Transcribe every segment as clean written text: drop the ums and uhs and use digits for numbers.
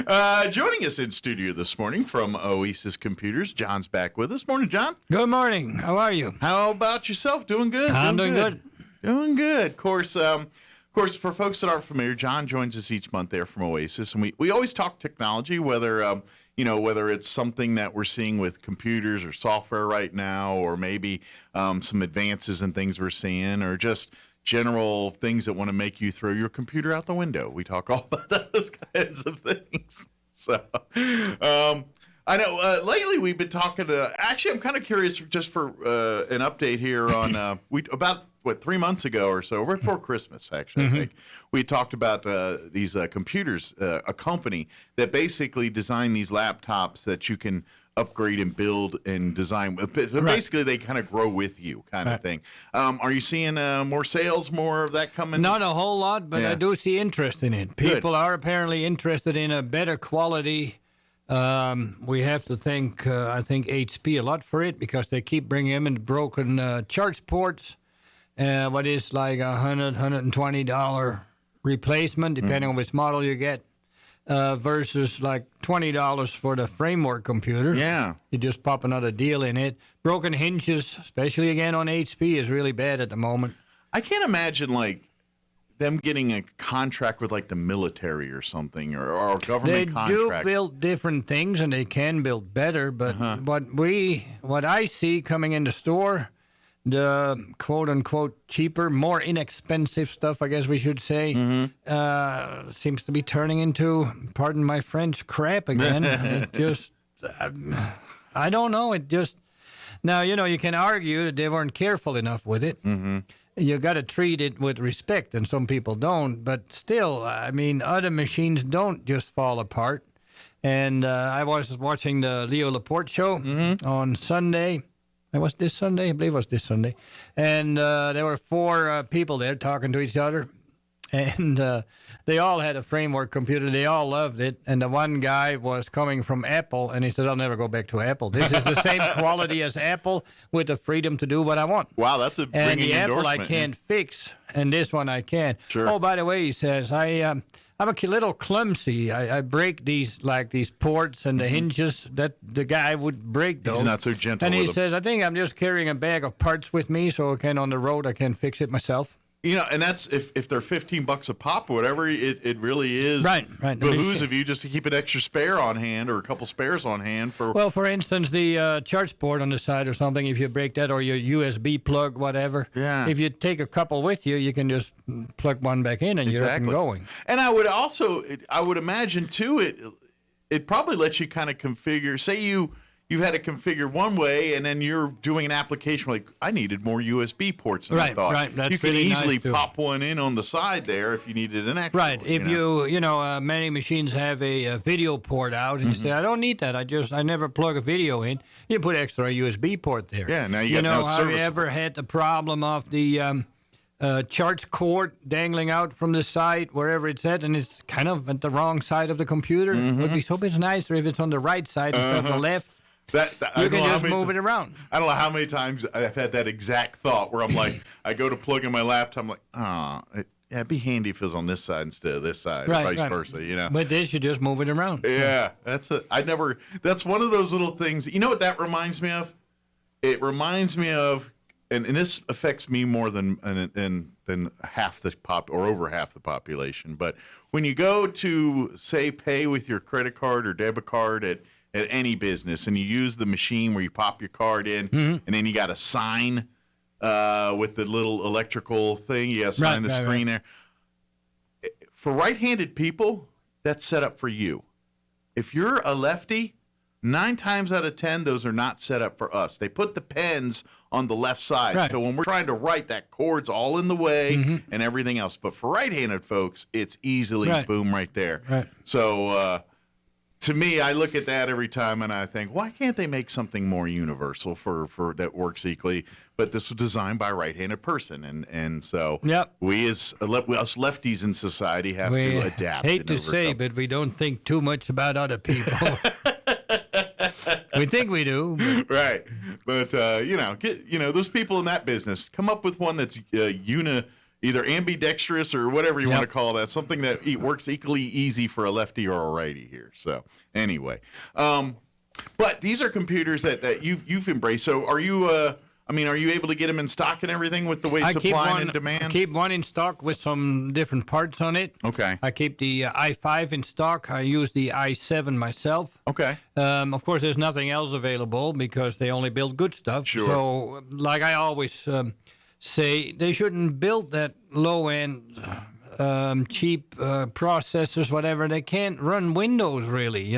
Joining us in studio this morning from Oasis Computers, John's back with us. Morning, John. Good morning. How are you? How about yourself? Doing good? I'm doing good. Doing good. Of course, for folks that aren't familiar, John joins us each month there from Oasis, and we always talk technology, whether whether it's something that we're seeing with computers or software right now, or maybe some advances in things we're seeing, or just general things that want to make you throw your computer out the window. We talk all about those kinds of things. So, I know lately we've been talking to. Actually, I'm kind of curious just for an update here on about 3 months ago or so, right before Christmas. Actually, I think we talked about these computers, a company that basically designed these laptops that you can upgrade and build and design. But basically, they kind of grow with you, kind of thing. Are you seeing more sales, more of that coming? Not a whole lot, but I do see interest in it. People are apparently interested in a better quality. We have to thank, I think, HP a lot for it, because they keep bringing them in broken charge ports. What is like $120 replacement, depending on which model you get. Versus like $20 for the framework computer. Yeah. You just pop another deal in it. Broken hinges, especially again on HP, is really bad at the moment. I can't imagine like them getting a contract with like the military or something, or a government contract. They do build different things, and they can build better, but what I see coming in the store, the quote-unquote cheaper, more inexpensive stuff, I guess we should say, seems to be turning into, pardon my French, crap again. It just, I don't know. It just, now, you can argue that they weren't careful enough with it. You got to treat it with respect, and some people don't. But still, I mean, other machines don't just fall apart. And I was watching the Leo Laporte show on Sunday. It was this Sunday? I believe it was this Sunday. And there were four people there talking to each other. And they all had a framework computer. They all loved it. And the one guy was coming from Apple, and he said, I'll never go back to Apple. This is the same quality as Apple with the freedom to do what I want. Wow, that's a ringing endorsement. And the Apple I can't fix, and this one I can. Sure. Oh, by the way, he says, I'm a little clumsy. I break these ports and the hinges that the guy would break those. He's not so gentle And with he them. says, I think I'm just carrying a bag of parts with me, so on the road I can fix it myself. And that's if they're $15 a pop or whatever, it really is. Right. Behooves of you just to keep an extra spare on hand, or a couple spares on hand for. Well, for instance, the charge port on the side or something, if you break that, or your USB plug, whatever. Yeah. If you take a couple with you, you can just plug one back in and you're up and going. And I would imagine too, it probably lets you kind of configure. Say you've had it configured one way, and then you're doing an application like, I needed more USB ports than I thought. Right. That's you can really easily nice pop one in on the side there if you needed an extra. Right. If many machines have a video port out, and you say, I don't need that. I never plug a video in. You put extra USB port there. Yeah. Now you got have you ever had the problem of the charge cord dangling out from the side wherever it's at, and it's kind of at the wrong side of the computer? It would be so much nicer if it's on the right side instead of the left. You can just move it around. I don't know how many times I've had that exact thought where I'm like, I go to plug in my laptop, I'm like, it'd be handy if it was on this side instead of this side, or vice versa, But this, you just move it around. Yeah, that's one of those little things. You know what that reminds me of? It reminds me of, and this affects me more than half the over half the population. But when you go to, say, pay with your credit card or debit card at any business, and you use the machine where you pop your card in, and then you got to sign with the little electrical thing. You got to sign the screen there. For right-handed people, that's set up for you. If you're a lefty, 9 times out of 10, those are not set up for us. They put the pens on the left side. Right. So when we're trying to write, that cord's all in the way and everything else. But for right-handed folks, it's easily boom right there. Right. So to me, I look at that every time and I think, why can't they make something more universal for that works equally? But this was designed by a right-handed person, and so we us lefties in society have to adapt. Hate to say, but we don't think too much about other people. We think we do, right? But those people in that business come up with one that's either ambidextrous or whatever you want to call that, something that works equally easy for a lefty or a righty here. So anyway, but these are computers that you've embraced. So are you? Are you able to get them in stock and everything with the way supply and demand? I keep one in stock with some different parts on it. Okay. I keep the i5 in stock. I use the i7 myself. Okay. Of course, there's nothing else available because they only build good stuff. Sure. So, like I always say, they shouldn't build that low-end, cheap processors, whatever. They can't run Windows, really,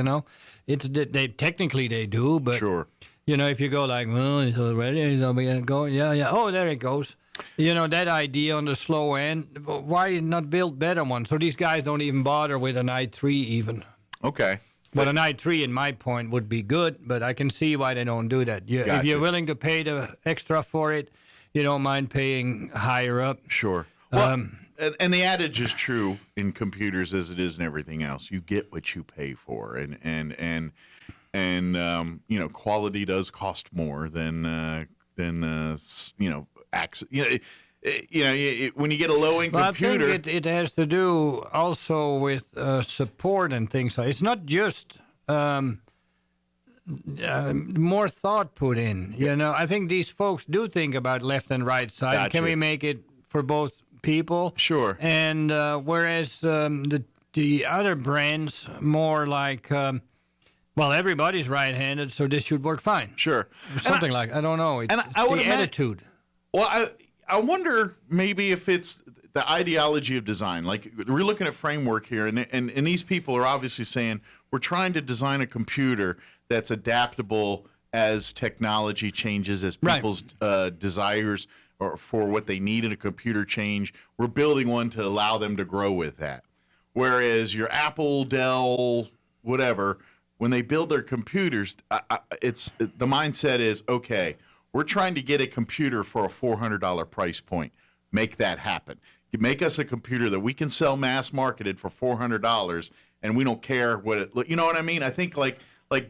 They technically they do, but... Sure. If you go like, well, it's already, yeah. Oh, there it goes. That idea on the slow end, why not build better ones? So these guys don't even bother with an i3 even. Okay. But an i3, in my point, would be good, but I can see why they don't do that. Gotcha. If you're willing to pay the extra for it, you don't mind paying higher up. Sure. Well, and the adage is true in computers as it is in everything else. You get what you pay for, and quality does cost more than access. When you get a low-end computer, I think it has to do also with support and things like. It's not just more thought put in. I think these folks do think about left and right side. Gotcha. Can we make it for both people? Sure. And whereas the other brands more like. Well, everybody's right-handed, so this should work fine. Sure. Something I don't know. It's the attitude. Well, I wonder maybe if it's the ideology of design. Like, we're looking at framework here, and these people are obviously saying, we're trying to design a computer that's adaptable as technology changes, as people's desires or for what they need in a computer change. We're building one to allow them to grow with that. Whereas your Apple, Dell, whatever... When they build their computers, the mindset is, okay, we're trying to get a computer for a $400 price point. Make that happen. You make us a computer that we can sell mass marketed for $400, and we don't care what it. You know what I mean? I think like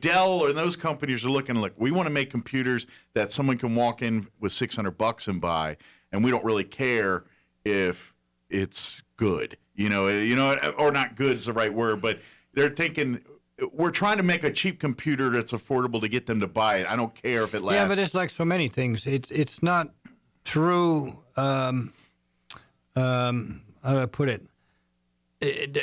Dell or those companies are looking like, we want to make computers that someone can walk in with $600 and buy, and we don't really care if it's good. Or not good is the right word, but they're thinking. We're trying to make a cheap computer that's affordable to get them to buy it. I don't care if it lasts. Yeah, but it's like so many things. It's not true. How do I put it?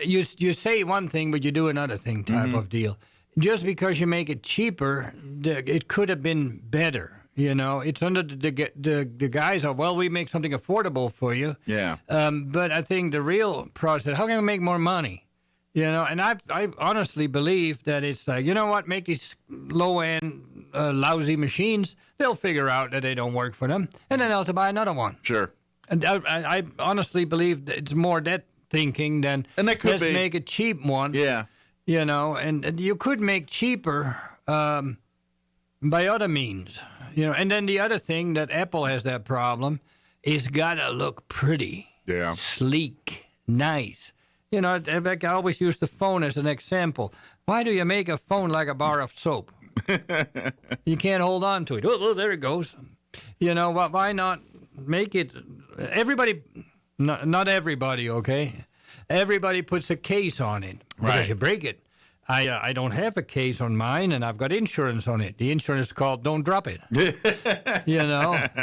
You say one thing, but you do another thing type of deal. Just because you make it cheaper, it could have been better. It's under the guise of, well, we make something affordable for you. Yeah. But I think the real process, how can we make more money? And I honestly believe that it's like, you know what, make these low-end, lousy machines, they'll figure out that they don't work for them, and then they'll have to buy another one. Sure. And I honestly believe that it's more that thinking than let's make a cheap one. Yeah. And you could make cheaper by other means. And then the other thing that Apple has that problem is got to look pretty. Yeah. Sleek, nice. I always use the phone as an example. Why do you make a phone like a bar of soap? You can't hold on to it. Oh, there it goes. Why not make it? Everybody, not everybody, okay? Everybody puts a case on it because you break it. I don't have a case on mine, and I've got insurance on it. The insurance is called "Don't Drop It,"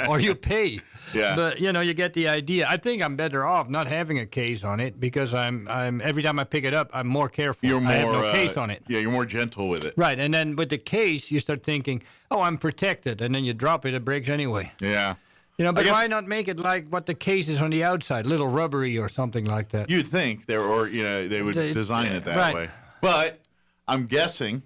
or you pay. Yeah. But you get the idea. I think I'm better off not having a case on it because I'm every time I pick it up, I'm more careful. I have no case on it. Yeah, you're more gentle with it. Right, and then with the case, you start thinking, "Oh, I'm protected," and then you drop it, it breaks anyway. Yeah. But why not make it like what the case is on the outside, little rubbery or something like that? You'd think they would design it that way, but. I'm guessing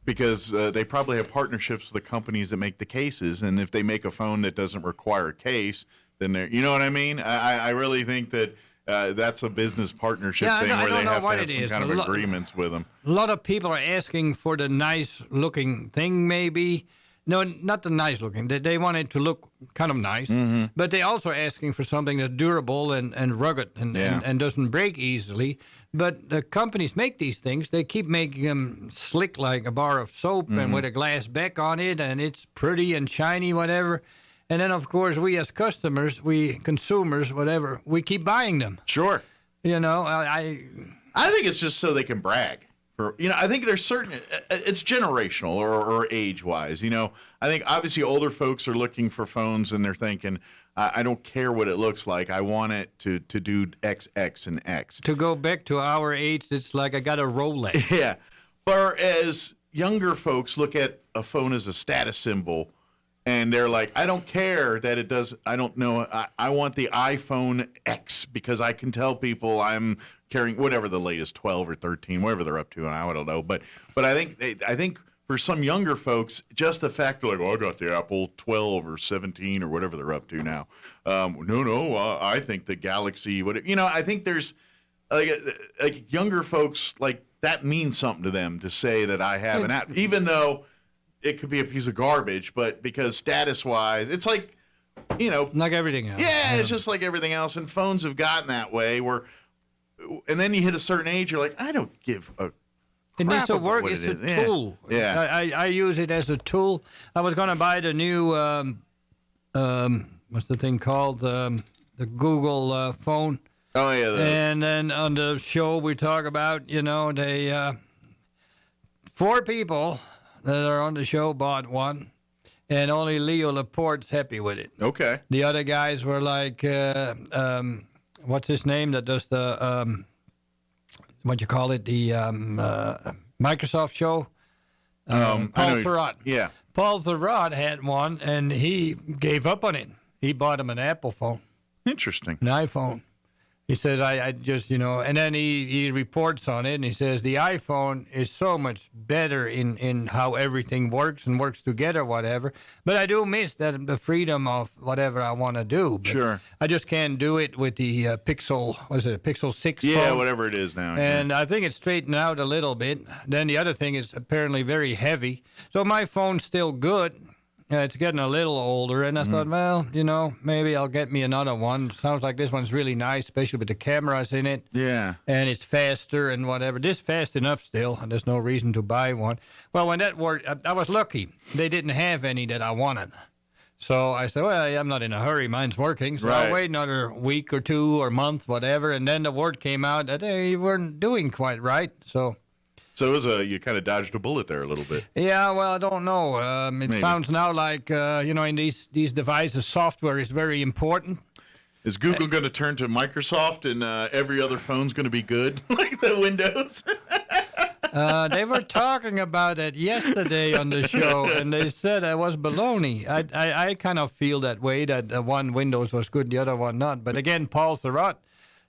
because they probably have partnerships with the companies that make the cases, and if they make a phone that doesn't require a case, then they're, you know what I mean? I really think that that's a business partnership thing where they have to have some kind of agreements with them. A lot of people are asking for the nice-looking thing, maybe. No, not the nice-looking. They want it to look kind of nice, but they're also asking for something that's durable and rugged and doesn't break easily. But the companies make these things. They keep making them slick like a bar of soap and with a glass back on it, and it's pretty and shiny, whatever. And then, of course, we as customers, we consumers, whatever, we keep buying them. Sure. You know, I think it's just so they can brag. I think there's certain, it's generational or age-wise. I think obviously older folks are looking for phones and they're thinking, I don't care what it looks like. I want it to do X, X, and X. To go back to our age, it's like I got a Rolex. Yeah. Whereas younger folks look at a phone as a status symbol, and they're like, I don't care that it does. I don't know. I want the iPhone X because I can tell people I'm carrying whatever the latest 12 or 13, whatever they're up to, and I don't know. But I think for some younger folks, just the fact they're like, oh, I got the Apple 12 or 17 or whatever they're up to now. I think the Galaxy. I think there's like younger folks, like that means something to them to say that I have an app, even though it could be a piece of garbage, but because status-wise, it's like, like everything else. Yeah, it's just like everything else, and phones have gotten that way and then you hit a certain age, you're like, I don't give a it needs to crap work. about what It's it a is. tool. Yeah. I use it as a tool. I was going to buy the new, what's the thing called? The Google phone. Oh, yeah. And then on the show, we talk about, they 4 people that are on the show bought one, and only Leo Laporte's happy with it. Okay. The other guys were like, what's his name that does the, what you call it, the Microsoft show? Paul Thurrott. Yeah. Paul Thurrott had one, and he gave up on it. He bought him an Apple phone, Interesting. an iPhone. He says, I just, and then he reports on it, and he says the iPhone is so much better in how everything works and works together, whatever. But I do miss the freedom of whatever I want to do. But Sure. I just can't do it with the Pixel, Pixel 6 Yeah, phone. whatever it is now. And I think it's straightened out a little bit. Then the other thing is apparently very heavy. So my phone's still good. It's getting a little older, and I thought, well, maybe I'll get me another one. Sounds like this one's really nice, especially with the cameras in it. Yeah. And it's faster and whatever. This fast enough still, and there's no reason to buy one. Well, when that worked, I was lucky. They didn't have any that I wanted. So I said, well, I'm not in a hurry. Mine's working. So Right. I'll wait another week or 2 or month, whatever. And then the word came out that they weren't doing quite right. So you kind of dodged a bullet there a little bit. yeah, well, I don't know. It Maybe. sounds now like, in these devices, software is very important. Is Google going to turn to Microsoft and every other phone's going to be good, like the Windows? They were talking about it yesterday on the show, and they said it was baloney. I kind of feel that way, that one Windows was good, the other one not. But again, Paul Thurrott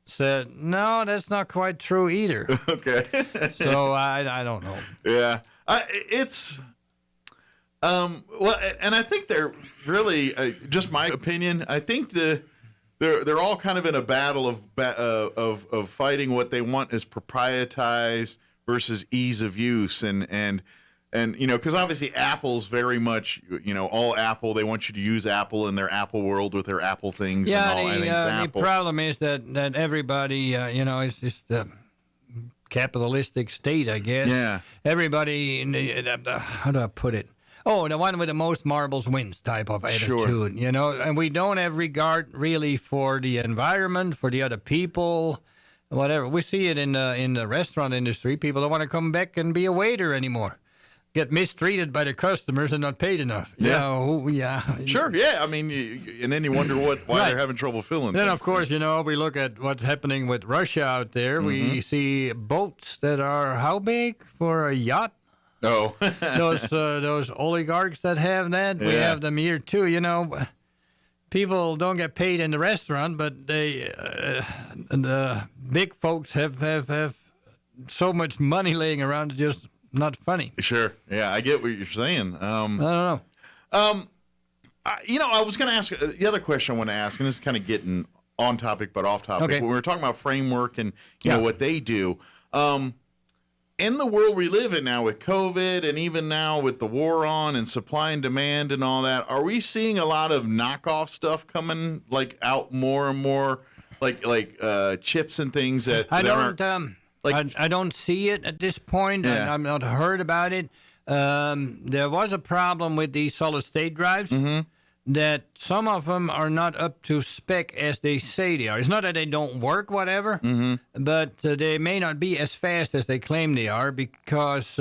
said, no, that's not quite true either. Okay. So I don't know. Yeah. It's well, and I think they're really just my opinion. I think they're all kind of in a battle of fighting what they want is proprietized versus ease of use, and because obviously Apple's very much all Apple. They want you to use Apple in their Apple world with their Apple things. Yeah, and all everything's the Apple. problem is that everybody, it's just a capitalistic state, I guess. Yeah. Everybody, how do I put it? Oh, the one with the most marbles wins type of attitude, Sure. And we don't have regard really for the environment, for the other people, whatever. We see it in the restaurant industry. People don't want to come back and be a waiter anymore. Get mistreated by the customers and not paid enough. Yeah. Sure, yeah. I mean, and then you wonder why Right. they're having trouble filling. Then, things. of course, we look at what's happening with Russia out there. We see boats that are how big for a yacht? Oh. Those oligarchs that have that, we Yeah. have them here too. People don't get paid in the restaurant, but the big folks have so much money laying around, it's just not funny. Sure. Yeah, I get what you're saying. I don't know. I was going to ask the other question I want to ask, and this is kind of getting on topic but off topic. Okay. When we were talking about framework and Yeah. what they do, in the world we live in now with COVID, and even now with the war on and supply and demand and all that, are we seeing a lot of knockoff stuff coming out more and more, like chips and things that I that don't. aren't like- I don't see it at this point. Yeah. I've not heard about it. There was a problem with these solid state drives. that some of them are not up to spec as they say they are. It's not that they don't work, whatever, but they may not be as fast as they claim they are because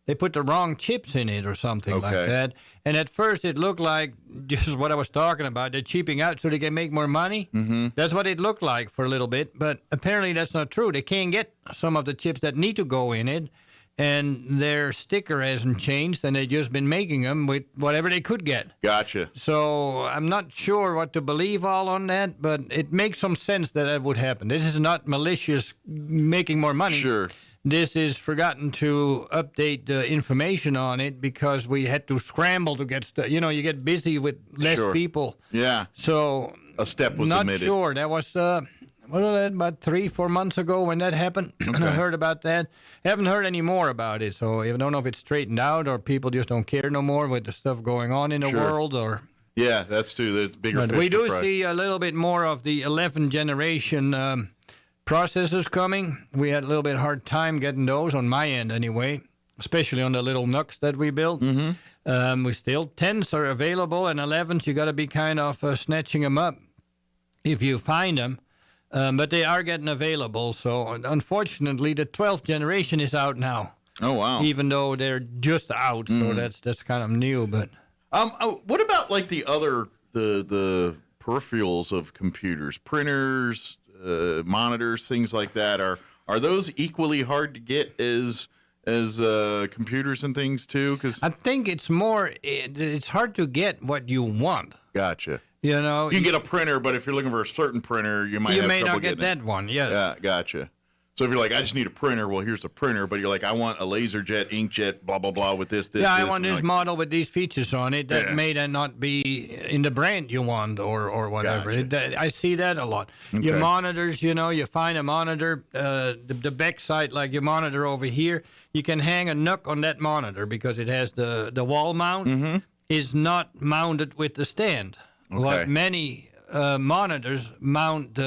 they put the wrong chips in it or something like that. And at first it looked like just what I was talking about. They're cheaping out so they can make more money. That's what it looked like for a little bit. But apparently that's not true. They can't get some of the chips that need to go in it. And their sticker hasn't changed, and they've just been making them with whatever they could get. Gotcha. So I'm not sure what to believe all on that, but it makes some sense that that would happen. This is not malicious making more money. Sure. This is forgotten to update the information on it because we had to scramble to get stuff. You know, you get busy with less people. Yeah. So a step was not omitted. Sure. That was what was that, about 3-4 months ago when that happened. And I heard about that. Haven't heard any more about it, so I don't know if it's straightened out or people just don't care no more with the stuff going on in the world. Or yeah, that's true. There's bigger. But fish we to do fry. see a little bit more of the 11th generation processors coming. We had a little bit hard time getting those on my end anyway, especially on the little Nucs that we built. We still 10s are available, and 11s you got to be kind of snatching them up if you find them. But they are getting available. So unfortunately, the 12th generation is out now. Oh wow! Even though they're just out, so that's kind of new. But what about like the other the peripherals of computers, printers, monitors, things like that? Are those equally hard to get as computers and things too? Because I think it's more. It's hard to get what you want. Gotcha. You know, you can get a printer, but if you're looking for a certain printer, you might not get that one. Yes. Yeah, gotcha. So if you're like, I just need a printer, well, here's a printer. But you're like, I want a LaserJet, inkjet, blah blah blah with this. Yeah, I this, want this model with these features on it. That may then not be in the brand you want or whatever. Gotcha. I see that a lot. Okay. Your monitors, you know, you find a monitor, the back side, like your monitor over here, you can hang a Nuc on that monitor because it has the wall mount. Is not mounted with the stand. Okay. What many monitors mount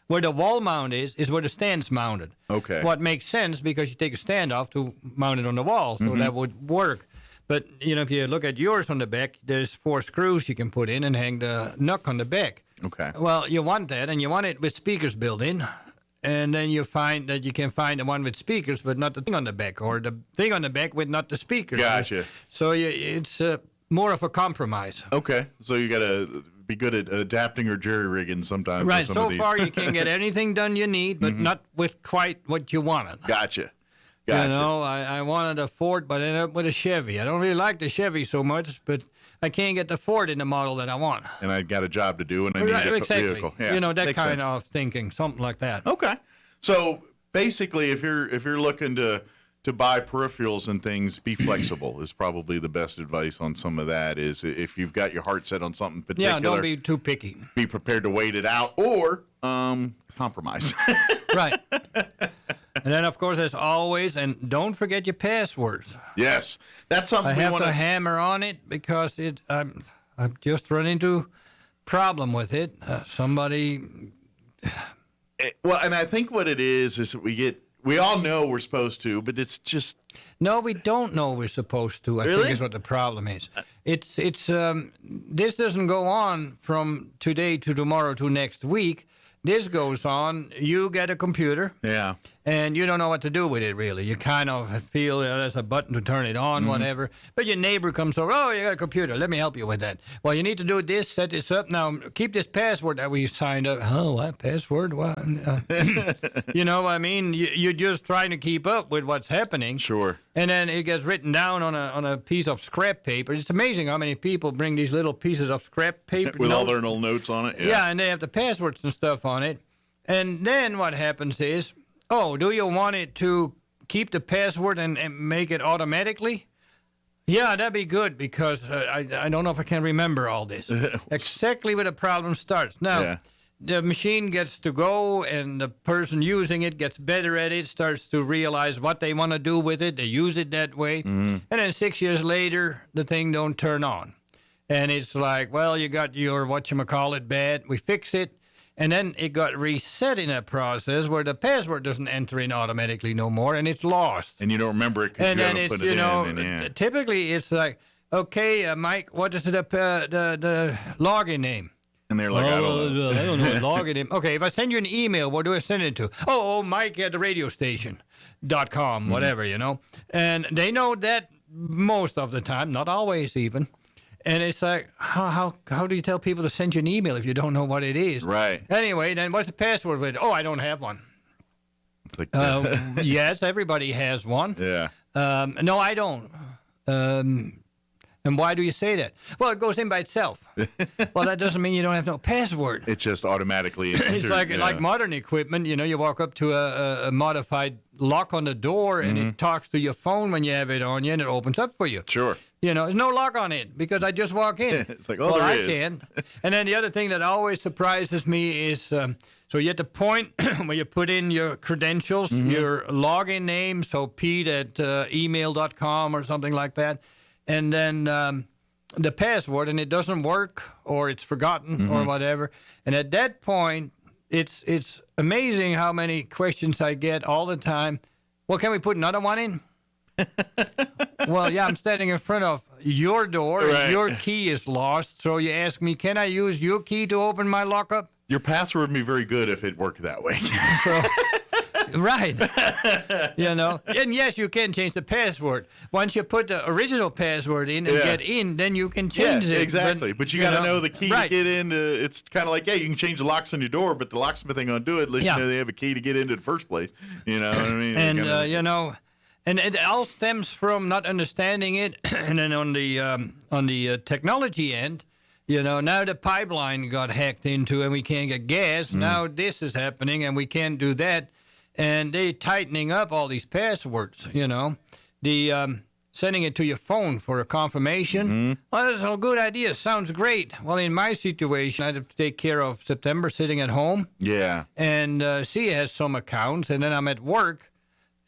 where the wall mount is where the stand's mounted. Okay. What makes sense because you take a stand off to mount it on the wall, so that would work. But you know, if you look at yours on the back, there's 4 screws you can put in and hang the Nuc on the back. Okay. Well, you want that, and you want it with speakers built in. And then you find that you can find the one with speakers, but not the thing on the back, or the thing on the back with not the speakers. Gotcha. So it's more of a compromise. Okay. So you got to be good at adapting or jerry-rigging sometimes. Right. With some So of these. far, you can get anything done you need, but not with quite what you wanted. Gotcha. You know, I wanted a Ford, but I ended up with a Chevy. I don't really like the Chevy so much, but I can't get the Ford in the model that I want. And I got a job to do, and I need a vehicle. Yeah, you know, that makes kind sense. of thinking, something like that. Okay. So basically, if you're looking to buy peripherals and things, be flexible is probably the best advice on some of that. Is if you've got your heart set on something particular, Yeah, don't be too picky. Be prepared to wait it out or compromise. Right. And then, of course, as always, and don't forget your passwords. Yes, that's something I we have want to hammer on it because I've just run into problem with it. Somebody. Well, and I think what it is that we all know we're supposed to, but it's just. No, we don't know we're supposed to. I Really? think is what the problem is. It's this doesn't go on from today to tomorrow to next week. This goes on. You get a computer. Yeah. And you don't know what to do with it, really. You kind of feel there's a button to turn it on, whatever. But your neighbor comes over, oh, you got a computer. Let me help you with that. Well, you need to do this, set this up. Now, keep this password that we signed up. Oh, what password? What? You know what I mean? You're just trying to keep up with what's happening. Sure. And then it gets written down on a piece of scrap paper. It's amazing how many people bring these little pieces of scrap paper. With all their little notes on it. Yeah, and they have the passwords and stuff on it. And then what happens is, oh, do you want it to keep the password and make it automatically? Yeah, that'd be good because I don't know if I can remember all this. Exactly where the problem starts. Now, the machine gets to go and the person using it gets better at it, starts to realize what they want to do with it. They use it that way. And then 6 years later, the thing don't turn on. And it's like, well, you got your whatchamacallit bad. We fix it. And then it got reset in a process where the password doesn't enter in automatically no more, and it's lost. And you don't remember it because And you then haven't it's, put it you know, in. And, typically it's like, okay, Mike, what is the login name? And they're like, I don't know. I don't know what login name. Okay, if I send you an email, what do I send it to? Oh, Mike at the radio station.com, whatever, you know. And they know that most of the time, not always even. And it's like, how do you tell people to send you an email if you don't know what it is? Right. Anyway, then what's the password with it? Oh, I don't have one. It's like, Yes, everybody has one. yeah. No, I don't. And why do you say that? Well, it goes in by itself. Well, that doesn't mean you don't have no password. It just automatically It's like modern equipment. You know, you walk up to a modified lock on the door, and it talks to your phone when you have it on you, and it opens up for you. Sure. You know, there's no lock on it because I just walk in. It's like, oh, well, there I is. can. And then the other thing that always surprises me is, so you're at the point where you put in your credentials, your login name, so Pete at email.com or something like that, and then the password, and it doesn't work or it's forgotten or whatever. And at that point, it's amazing how many questions I get all the time. Well, can we put another one in? Well, yeah, I'm standing in front of your door. Right. And your key is lost. So you ask me, can I use your key to open my lockup? Your password would be very good if it worked that way. So, right. You know, and yes, you can change the password. Once you put the original password in and get in, then you can change it. Exactly. But you got to know the key to get in. It's kind of like, yeah, you can change the locks on your door, but the locksmith ain't going to do it unless you know they have a key to get into the first place. You know what I mean? And, you know, and it all stems from not understanding it. And then on the technology end, you know, now the pipeline got hacked into and we can't get gas. Now this is happening and we can't do that. And they tightening up all these passwords, you know. The sending it to your phone for a confirmation. Well, that's a good idea. Sounds great. Well, in my situation, I have to take care of September sitting at home. Yeah. And she has some accounts. And then I'm at work.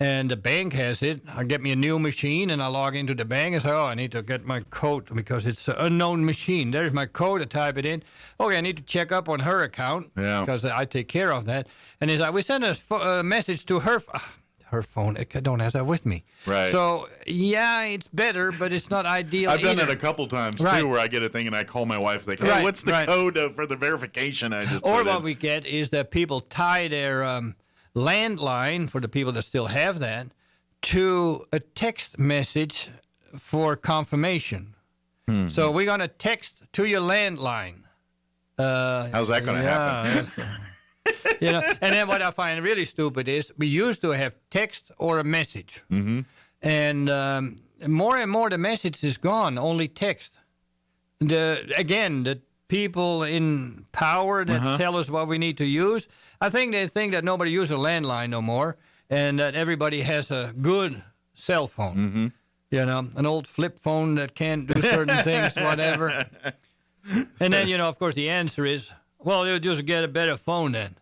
And the bank has it. I get me a new machine, and I log into the bank and say, oh, I need to get my code because it's an unknown machine. There's my code. I type it in. Okay, I need to check up on her account because I take care of that. And it's like, we send a message to her phone. I don't have that with me. Right. So, yeah, it's better, but it's not ideal I've done either. that a couple times, too, where I get a thing and I call my wife like, hey, what's the code for the verification I just Or put what in? we get is that people tie their landline, for the people that still have that, to a text message for confirmation. So we're going to text to your landline. How's that going to happen? You know, and then what I find really stupid is we used to have text or a message. And more and more the message is gone, only text. The people in power that tell us what we need to use, I think they think that nobody uses a landline no more and that everybody has a good cell phone. You know, an old flip phone that can't do certain things, whatever. And then, you know, of course, the answer is, well, you'll just get a better phone then.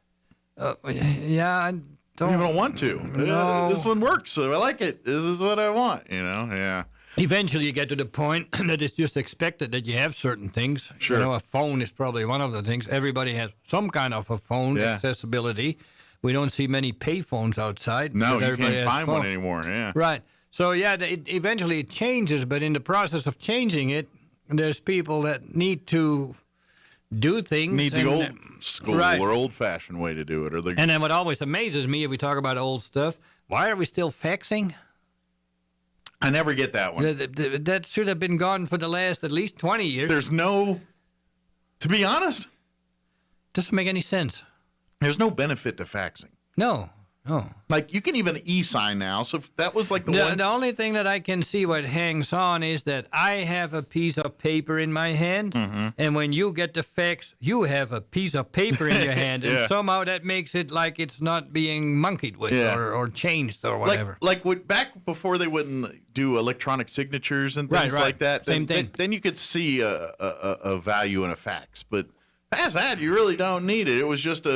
Yeah, I don't. You don't want to. No. This one works, so I like it. This is what I want, you know? Yeah. Eventually, you get to the point that it's just expected that you have certain things. Sure. You know, a phone is probably one of the things. Everybody has some kind of a phone accessibility. We don't see many pay phones outside. No, you everybody can't has find phones. one anymore. Yeah. Right. So, yeah, eventually it changes, but in the process of changing it, there's people that need to do things. Need the old school or old-fashioned way to do it. And then what always amazes me, if we talk about old stuff, why are we still faxing? I never get that one. That should have been gone for the last at least 20 years. There's no, to be honest, doesn't make any sense. There's no benefit to faxing. No. Like, you can even e-sign now, so if that was like the one. The only thing that I can see what hangs on is that I have a piece of paper in my hand, and when you get the fax, you have a piece of paper in your hand, and somehow that makes it like it's not being monkeyed with or changed or whatever. Like back before they wouldn't do electronic signatures and things like that. Same thing. Then you could see a value in a fax, but past that, you really don't need it. It was just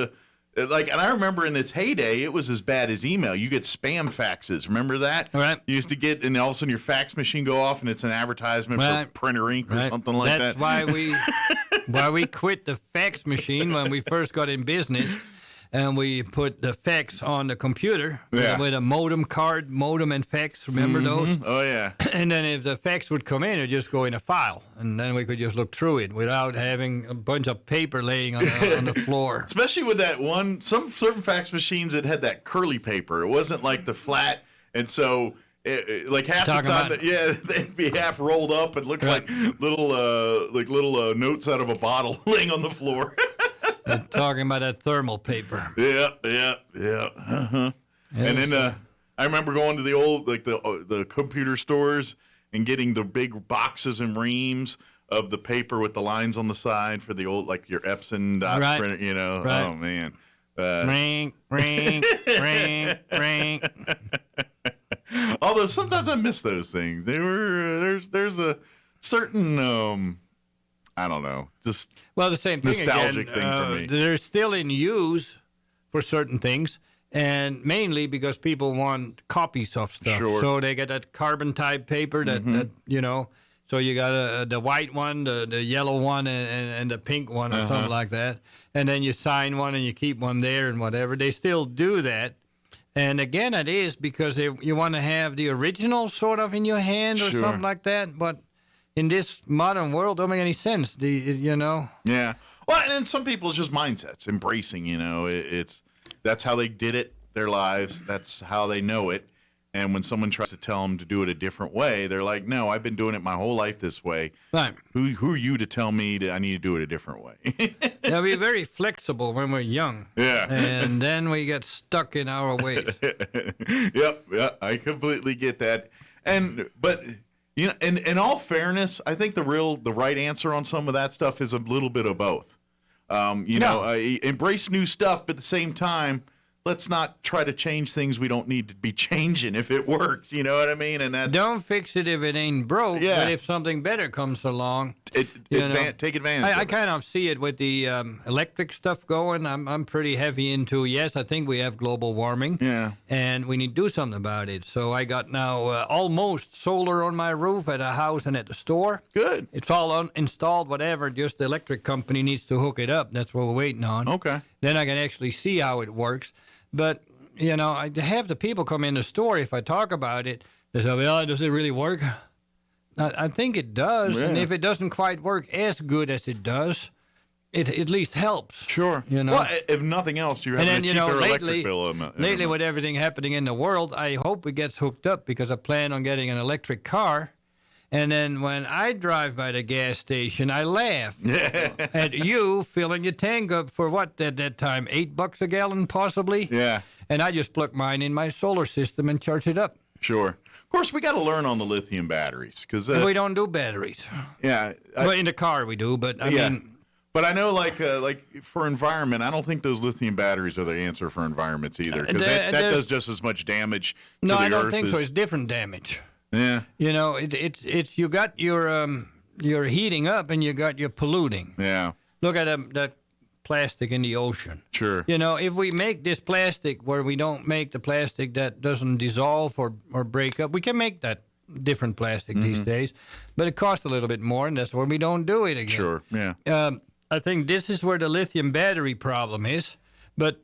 and I remember in its heyday, it was as bad as email. You get spam faxes. Remember that? Right. You used to get, and all of a sudden your fax machine go off, and it's an advertisement for printer ink or something like That's that. why we quit the fax machine when we first got in business. and we put the fax on the computer Yeah. with a modem card, modem and fax. Remember those? Oh yeah. And then if the fax would come in, it'd just go in a file, and then we could just look through it without having a bunch of paper laying on the floor. Especially with that one, some certain fax machines that had that curly paper. It wasn't like the flat, and so like half the Talking time, about- they'd be half rolled up and look Right. like little notes out of a bottle laying on the floor. I'm talking about that thermal paper. Yeah. Uh-huh. And then I remember going to the old the computer stores and getting the big boxes and reams of the paper with the lines on the side for the old your Epson dot Right. printer. You know, Right. oh man. Ring, ring, ring, ring. Although sometimes I miss those things. They were there's a certain I don't know, just Well, the same thing nostalgic again. thing for me. They're still in use for certain things, and mainly because people want copies of stuff. Sure. So they get that carbon type paper that you know. So you got the white one, the yellow one, and the pink one, or something like that. And then you sign one and you keep one there and whatever. They still do that. And again, it is because you want to have the original sort of in your hand or Sure. something like that. But in this modern world, don't make any sense. You know. Yeah. Well, and then some people it's just mindsets, embracing. You know, it's that's how they did it their lives. That's how they know it. And when someone tries to tell them to do it a different way, they're like, "No, I've been doing it my whole life this way. Right. Who are you to tell me that I need to do it a different way?" Yeah, we're very flexible when we're young. Yeah. And then we get stuck in our ways. Yep, I completely get that. But you know, in all fairness, I think the right answer on some of that stuff is a little bit of both. You know, embrace new stuff, but at the same time, let's not try to change things we don't need to be changing if it works. You know what I mean? And that's Don't fix it if it ain't broke. Yeah. But if something better comes along, you know. take advantage. I of it. kind of see it with the electric stuff going. I'm pretty heavy into, yes, I think we have global warming. Yeah. And we need to do something about it. So I got now almost solar on my roof at a house and at the store. Good. It's all installed, whatever. Just the electric company needs to hook it up. That's what we're waiting on. Okay. Then I can actually see how it works. But, you know, I have the people come in the store, if I talk about it, they say, well, does it really work? I think it does. Yeah. And if it doesn't quite work as good as it does, it at least helps. Sure. You know? Well, if nothing else, you're And having then, a you know, cheaper lately, electric bill. lately with everything happening in the world, I hope it gets hooked up because I plan on getting an electric car. And then when I drive by the gas station, I laugh at you filling your tank up for what at that time, $8 a gallon possibly? Yeah. And I just plug mine in my solar system and charge it up. Sure. Of course, we got to learn on the lithium batteries because And we don't do batteries. yeah. Well, in the car we do, but I mean, But I know, like for environment, I don't think those lithium batteries are the answer for environments either, because that does just as much damage to no, the I don't earth think so. as- It's different damage. Yeah, You know, it's you got your heating up and you got your polluting. yeah, Look at that plastic in the ocean. sure. You know, if we make this plastic where we don't make the plastic that doesn't dissolve or break up, we can make that different plastic these days, but it costs a little bit more, and that's why we don't do it again. Sure, yeah. I think this is where the lithium battery problem is, but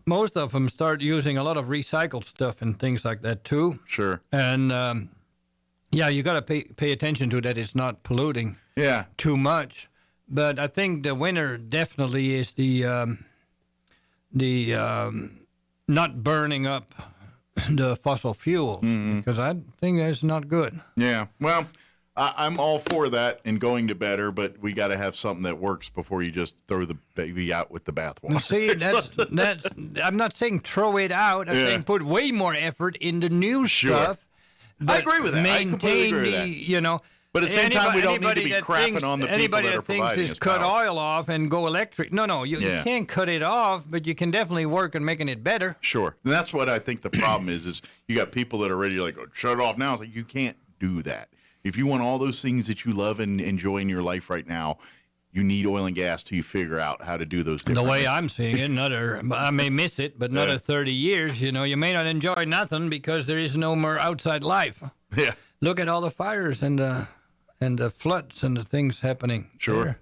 most of them start using a lot of recycled stuff and things like that too. Sure. And yeah, you got to pay attention to that. It's not polluting Yeah, too much. But I think the winner definitely is the not burning up the fossil fuel, because I think that's not good. yeah. Well, I'm all for that and going to better, but we got to have something that works before you just throw the baby out with the bathwater. See, that's. I'm not saying throw it out. I'm Yeah. saying put way more effort in the new Sure. stuff. I agree with that. I completely Maintain agree with the, that. you know. But at the same time, we don't need to anybody be that crapping thinks- on the people anybody that are thinks providing is us cut power. oil off and go electric. No, you Yeah. can't cut it off, but you can definitely work on making it better. Sure. And that's what I think the problem is you got people that are ready to shut it off now. It's like, you can't do that. If you want all those things that you love and enjoy in your life right now, you need oil and gas till you figure out how to do those The differently. way I'm seeing it, I may miss it, but another 30 years, you know, you may not enjoy nothing because there is no more outside life. Yeah. Look at all the fires and the floods and the things happening. Sure. there.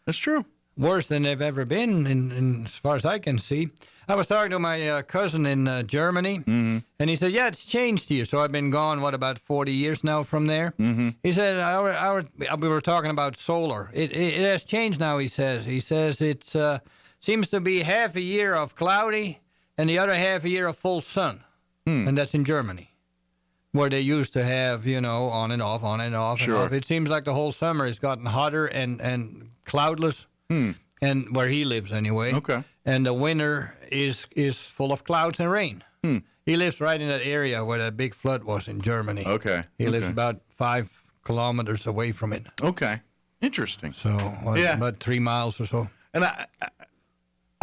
That's true. Worse than they've ever been, in as far as I can see. I was talking to my cousin in Germany, and he said, "Yeah, it's changed here." So I've been gone, about 40 years now from there. He said, we were talking about solar. It has changed now, he says. He says it seems to be half a year of cloudy and the other half a year of full sun. And that's in Germany, where they used to have, on and off, on and off. Sure. And off. It seems like the whole summer has gotten hotter and cloudless, and where he lives anyway. Okay. And the winter is full of clouds and rain. He lives right in that area where that big flood was in Germany. Okay. He lives about 5 kilometers away from it. Okay. Interesting. So about 3 miles or so. And I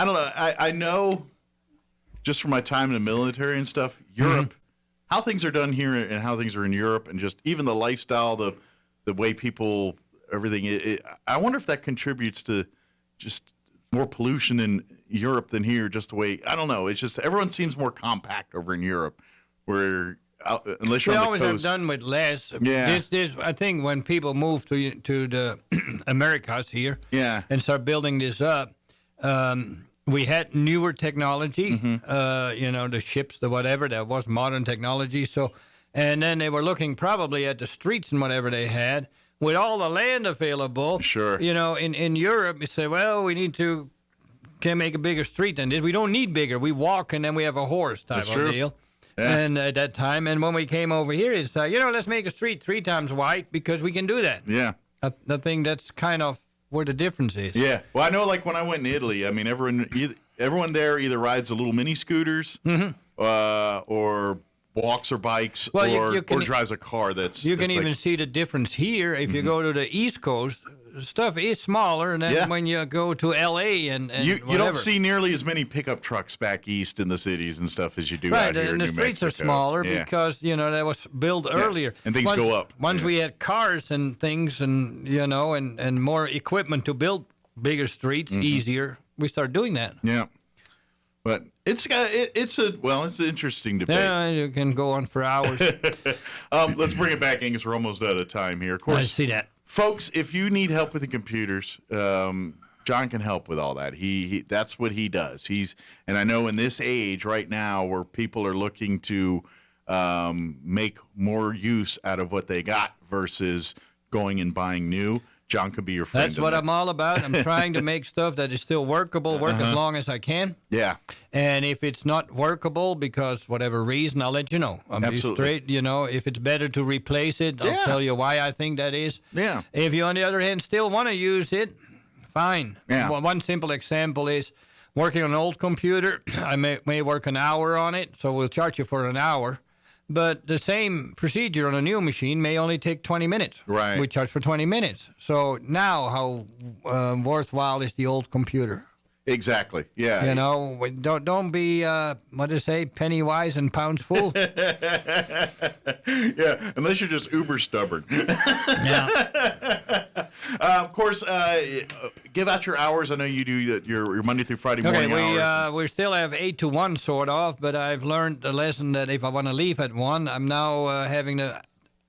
don't know. I know just from my time in the military and stuff, Europe, how things are done here and how things are in Europe, and just even the lifestyle, the way people, everything. I wonder if that contributes to just more pollution in Europe than here. Just the way, I don't know. It's just everyone seems more compact over in Europe, where unless you're we on the always coast. have done with less. Yeah. I think when people move to the Americas here, and start building this up, we had newer technology. The ships, the whatever, that was modern technology. So, and then they were looking probably at the streets and whatever they had. With all the land available, Sure. In Europe, you say, well, we can make a bigger street than this. We don't need bigger. We walk and then we have a horse type That's of true. deal. Yeah. And at that time, and when we came over here, it's let's make a street 3 times wide because we can do that. Yeah. I think that's kind of where the difference is. Yeah. Well, I know, like when I went in Italy, I mean, everyone there either rides the little mini scooters, or walks or bikes, Well, or drives a car. You can even see the difference here. If you go to the East Coast, stuff is smaller than when you go to L.A. and you whatever. don't see nearly as many pickup trucks back east in the cities and stuff as you do out here in and the New streets Mexico. are smaller Yeah. because that was built earlier, and things go up. Once we had cars and things, and and more equipment to build bigger streets easier, we started doing that. Yeah. But it's an interesting debate. Yeah, you can go on for hours. Let's bring it back, Angus. We're almost out of time here. Of course, I see that. folks, if you need help with the computers, John can help with all that. He that's what he does. And I know in this age right now where people are looking to make more use out of what they got versus going and buying new, John could be your friend. That's what I'm all about. I'm trying to make stuff that is still workable, work as long as I can. Yeah. And if it's not workable because whatever reason, I'll let you know. I'll be Absolutely. straight. If it's better to replace it, I'll tell you why I think that is. Yeah. If you, on the other hand, still want to use it, fine. Yeah. Well, one simple example is working on an old computer. I may work an hour on it, so we'll charge you for an hour. But the same procedure on a new machine may only take 20 minutes. Right. We charge for 20 minutes. So now how worthwhile is the old computer? Exactly. Yeah. Don't be, what do they say, penny wise and pounds full. Yeah. Unless you're just uber stubborn. Yeah. Of course, give out your hours. I know you do your Monday through Friday morning hours. We still have 8 to 1 sort of, but I've learned the lesson that if I want to leave at 1, I'm now having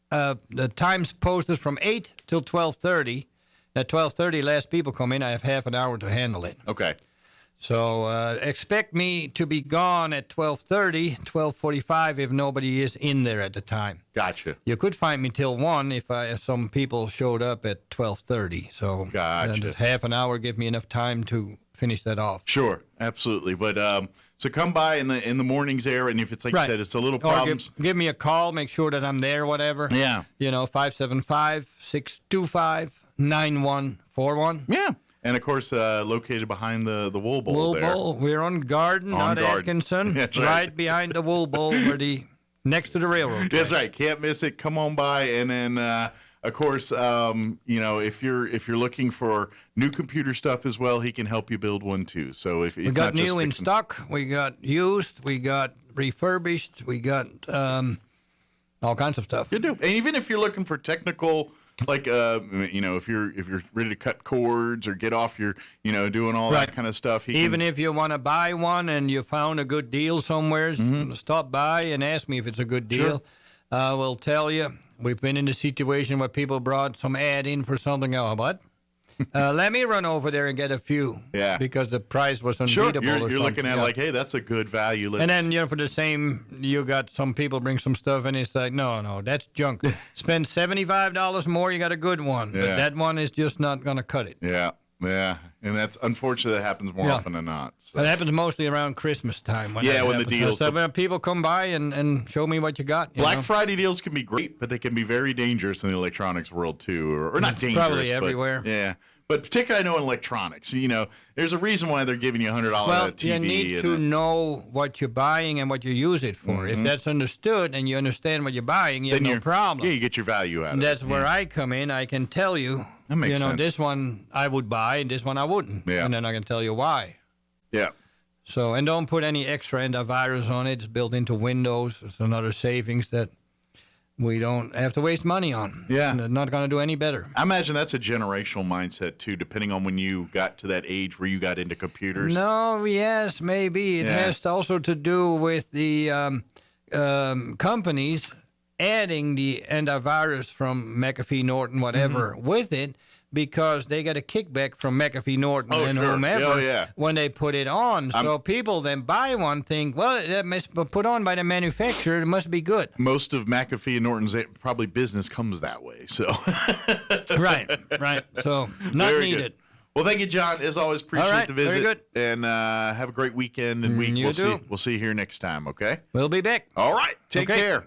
the times posted from 8 till 12:30. At 12:30, last people come in. I have half an hour to handle it. Okay. So expect me to be gone at 12:30, 12:45 if nobody is in there at the time. Gotcha. You could find me till 1 if some people showed up at 12:30. So Gotcha. half an hour give me enough time to finish that off. Sure, absolutely. But so come by in the mornings there, and if it's like you said, it's a little Or problems. give me a call, make sure that I'm there, whatever. Yeah. 575-625-9141. Yeah. And of course, located behind the Wool Bowl Wool there. Bowl. We're on Garden, On not Garden. Atkinson. That's right. Right behind the Wool Bowl, next to the railroad. That's right. Can't miss it. Come on by, and then of course, if you're looking for new computer stuff as well, he can help you build one too. So if We got new in stock, we got used, we got refurbished, we got all kinds of stuff. You do, and even if you're looking for technical, like if you're ready to cut cords or get off your, doing all that kind of stuff. Even if you want to buy one and you found a good deal somewhere, stop by and ask me if it's a good deal. Sure. We'll tell you. We've been in a situation where people brought some ad in for something. Oh, what? let me run over there and get a few. Yeah. Because the price was Sure, unbeatable. you're looking at like, hey, that's a good value. And then, for the same, you got some people bring some stuff and it's like, no, that's junk. Spend $75 more, you got a good one. Yeah. But that one is just not going to cut it. Yeah. And that's unfortunate. That happens more often than not. So. It happens mostly around Christmas time. When the deals. So when people come by and show me what you got. Black Friday deals can be great, but they can be very dangerous in the electronics world too, or not dangerous. Probably everywhere. Yeah. But particularly, I know in electronics, there's a reason why they're giving you $100 well, TV. you need to know what you're buying and what you use it for. If that's understood and you understand what you're buying, you have no problem. Yeah, you get your value out of it. That's where I come in. I can tell you, that makes sense. This one I would buy and this one I wouldn't. Yeah. And then I can tell you why. Yeah. So, and don't put any extra antivirus on it. It's built into Windows. It's another savings that we don't have to waste money on. Yeah. It's not going to do any better. I imagine that's a generational mindset, too, depending on when you got to that age where you got into computers. No, yes, maybe. It has also to do with the companies adding the antivirus from McAfee, Norton, whatever, with it, because they get a kickback from McAfee, Norton, and whomever when they put it on. So people then buy one, think, well, that must be put on by the manufacturer. It must be good. Most of McAfee and Norton's probably business comes that way. So Right. So not Very needed. Good. Well, thank you, John. As always, appreciate the visit. Very good. And have a great weekend and week. You too. We'll see you here next time, okay? We'll be back. All right. Take care.